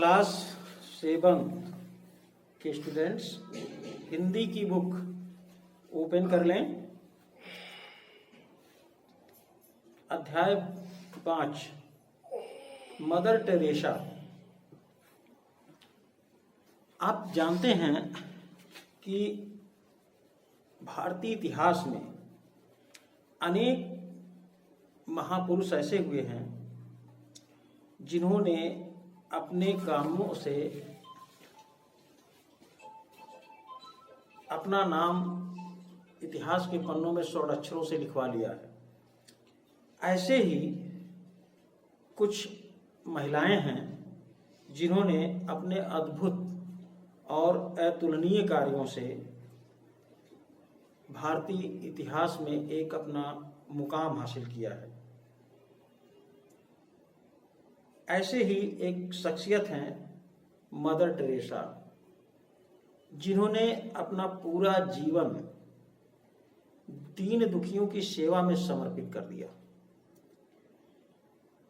Class 7 के students Hindi की book open कर लें। अध्याय 5 मदर टेरेसा। आप जानते हैं कि भारतीय इतिहास में अनेक महापुरुष ऐसे हुए हैं जिन्होंने अपने कामों से अपना नाम इतिहास के पन्नों में स्वर्ण अक्षरों से लिखवा लिया है। ऐसे ही कुछ महिलाएं हैं जिन्होंने अपने अद्भुत और अतुलनीय कार्यों से भारतीय इतिहास में एक अपना मुकाम हासिल किया है। ऐसे ही एक शख्सियत हैं मदर टेरेसा, जिन्होंने अपना पूरा जीवन दीन दुखियों की सेवा में समर्पित कर दिया।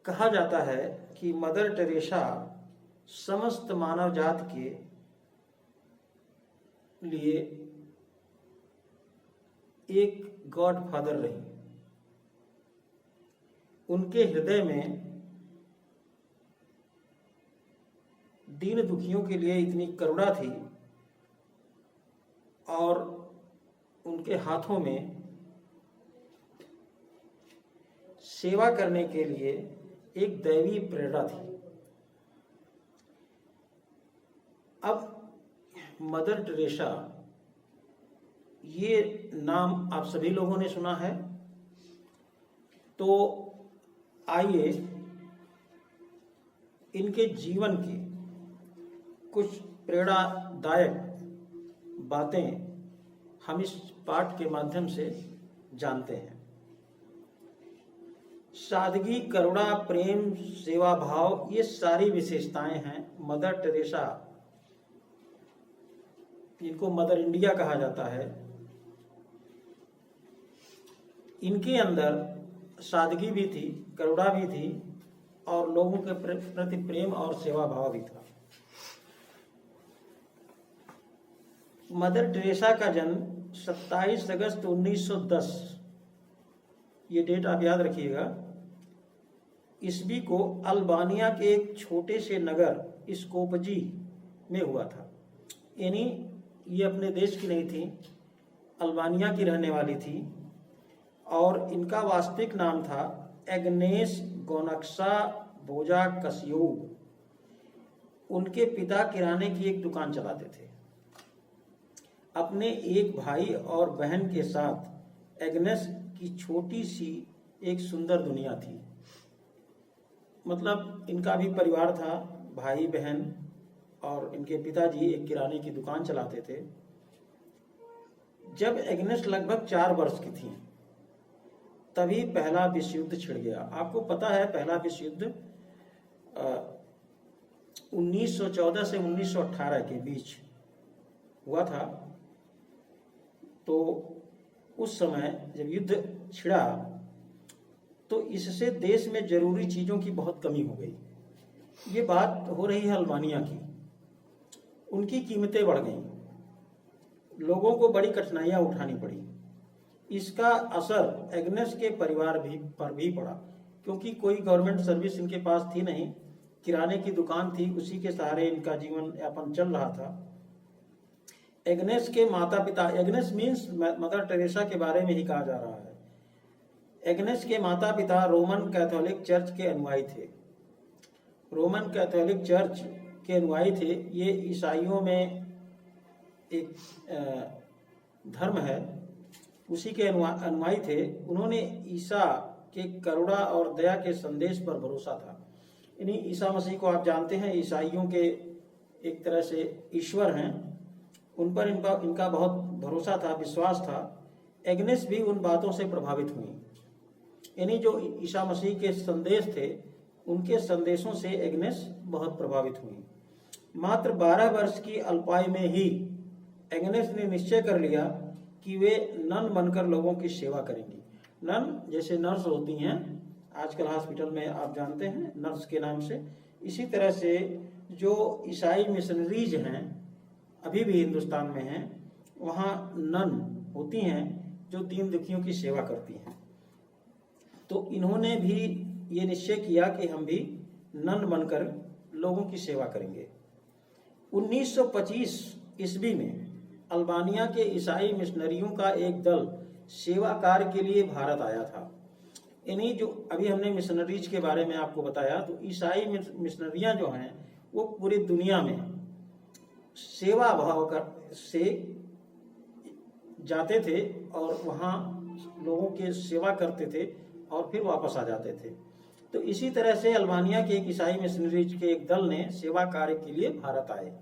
कहा जाता है कि मदर टेरेसा समस्त मानव जाति के लिए एक गॉडफादर रही। उनके हृदय में दीन दुखियों के लिए इतनी करुणा थी और उनके हाथों में सेवा करने के लिए एक दैवी प्रेरणा थी। अब मदर टेरेसा, ये नाम आप सभी लोगों ने सुना है, तो आइए इनके जीवन की कुछ प्रेरणादायक बातें हम इस पाठ के माध्यम से जानते हैं। सादगी, करुणा, प्रेम, सेवा भाव, ये सारी विशेषताएं हैं मदर टेरेसा, इनको मदर इंडिया कहा जाता है। इनके अंदर सादगी भी थी, करुणा भी थी और लोगों के प्रति प्रेम और सेवा भाव भी था। मदर टेरेसा का जन्म 27 अगस्त 1910, ये डेट आप याद रखिएगा, ईस्वी को अल्बानिया के एक छोटे से नगर स्कोपजी में हुआ था। यानी ये अपने देश की नहीं थी, अल्बानिया की रहने वाली थी और इनका वास्तविक नाम था एग्नेस गोनक्सा बोजा कसियो। उनके पिता किराने की एक दुकान चलाते थे। अपने एक भाई और बहन के साथ एग्नेस की छोटी सी एक सुंदर दुनिया थी। मतलब इनका भी परिवार था, भाई बहन, और इनके पिताजी एक किराने की दुकान चलाते थे। जब एग्नेस लगभग 4 वर्ष की थी तभी पहला विश्व युद्ध छिड़ गया। आपको पता है पहला विश्व युद्ध 1914 से 1918 के बीच हुआ था। तो उस समय जब युद्ध छिड़ा तो इससे देश में जरूरी चीजों की बहुत कमी हो गई। ये बात हो रही है अल्बानिया की। उनकी कीमतें बढ़ गईं, लोगों को बड़ी कठिनाइयां उठानी पड़ी। इसका असर एग्नेस के परिवार पर भी पड़ा, क्योंकि कोई गवर्नमेंट सर्विस इनके पास थी नहीं, किराने की दुकान थी, उसी के सहारे इनका जीवन यापन चल रहा था। एग्नेस के माता पिता, एग्नेस मीन्स मदर टेरेसा के बारे में ही कहा जा रहा है। एग्नेस के माता पिता रोमन कैथोलिक चर्च के अनुयायी थे। रोमन कैथोलिक चर्च के अनुयायी थे। ये ईसाइयों में एक धर्म है, उसी के अनुयायी थे। उन्होंने ईसा के करुणा और दया के संदेश पर भरोसा था। यानी ईसा मसीह को आप जानते हैं, ईसाइयों के एक तरह से ईश्वर हैं, उन पर इनका बहुत भरोसा था, विश्वास था। एग्नेस भी उन बातों से प्रभावित हुई। यानी जो ईसा मसीह के संदेश थे, उनके संदेशों से एग्नेस बहुत प्रभावित हुई। मात्र 12 वर्ष की अल्पायु में ही एग्नेस ने निश्चय कर लिया कि वे नन बनकर लोगों की सेवा करेंगी। नन जैसे नर्स होती हैं, आजकल हॉस्पिटल में आप जानते हैं नर्स के नाम से, इसी तरह से जो ईसाई मिशनरीज हैं अभी भी हिंदुस्तान में हैं, वहाँ नन होती हैं जो दीन दुखियों की सेवा करती हैं। तो इन्होंने भी ये निश्चय किया कि हम भी नन बनकर लोगों की सेवा करेंगे। 1925 ईस्वी में अल्बानिया के ईसाई मिशनरियों का एक दल सेवा कार्य के लिए भारत आया था। इन्हीं जो अभी हमने मिशनरीज के बारे में आपको बताया, तो ईसाई मिशनरियां जो हैं वो पूरी दुनिया में सेवा भाव कर से जाते थे और वहाँ लोगों की सेवा करते थे और फिर वापस आ जाते थे। तो इसी तरह से अल्बानिया के एक ईसाई मिशनरीज के एक दल ने सेवा कार्य के लिए भारत आए।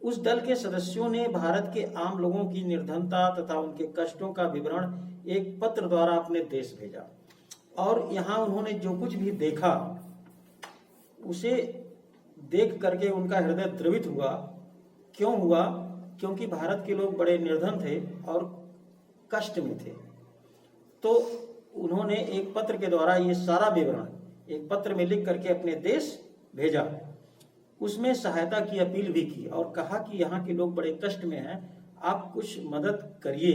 उस दल के सदस्यों ने भारत के आम लोगों की निर्धनता तथा उनके कष्टों का विवरण एक पत्र द्वारा अपने देश भेजा, और यहाँ उन्होंने जो कुछ भी देखा उसे देख करके उनका हृदय द्रवित हुआ। क्यों हुआ? क्योंकि भारत के लोग बड़े निर्धन थे और कष्ट में थे। तो उन्होंने एक पत्र के द्वारा ये सारा विवरण एक पत्र में लिख करके अपने देश भेजा। उसमें सहायता की अपील भी की और कहा कि यहाँ के लोग बड़े कष्ट में हैं, आप कुछ मदद करिए।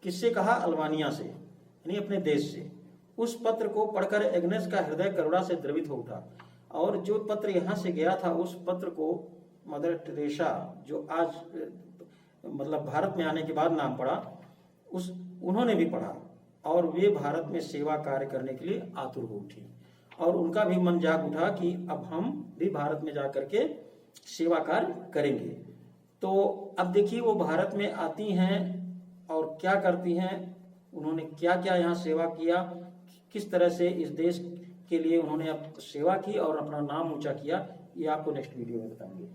किससे कहा? अल्बानिया से, यानी अपने देश से। उस पत्र को पढ़कर एग्नेस का हृदय करुणा से द्रवित हो उठा, और जो पत्र यहाँ से गया था उस पत्र को मदर टेरेसा, जो आज मतलब भारत में आने के बाद नाम पड़ा, उन्होंने भी पढ़ा और वे भारत में सेवा कार्य करने के लिए आतुर हो उठी, और उनका भी मन जाग उठा कि अब हम भी भारत में जाकर के सेवा कार्य करेंगे। तो अब देखिए वो भारत में आती हैं और क्या करती हैं, उन्होंने क्या क्या यहाँ सेवा किया, किस तरह से इस देश के लिए उन्होंने अब सेवा की और अपना नाम ऊंचा किया, ये आपको नेक्स्ट वीडियो में बताएंगे।